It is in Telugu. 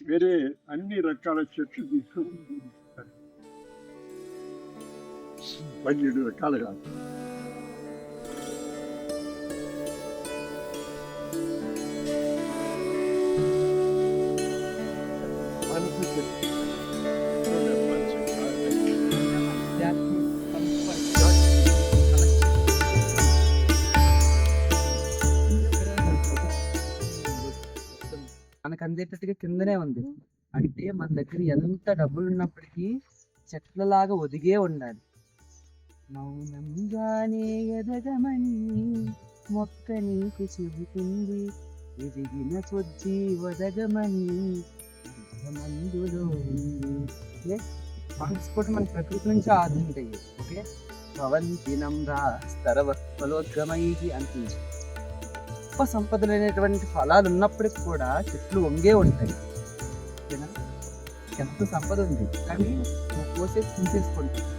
వేరే అన్ని రకాల చెట్లు తీసుకొని 12 రకాలుగా మనసు చెట్టు మనకు అందేటట్టుగా కిందనే ఉంది. అంటే మన దగ్గర ఎంత డబ్బులు ఉన్నప్పటికీ చెట్లలాగా ఒదిగే ఉండాలి. మౌనంగానే ఎదగమని మొక్క నీకు చెబుతుంది, ఎదిగిన కొద్దీ వదగమని మందులో ఉంది. ఓకే, సాంగ్స్ కూడా మన ప్రకృతి నుంచి ఆదుంటాయి. ఓకే, భవంతి నమ్రా స్తరవ ఫలోద్గమై అనిపించి గొప్ప సంపదలైనటువంటి ఫలాలు ఉన్నప్పటికి కూడా చెట్లు వంగే ఉంటాయి. ఓకేనా, ఎంత సంపద ఉంది కానీ కోసేసి తీసేసుకుంటాం.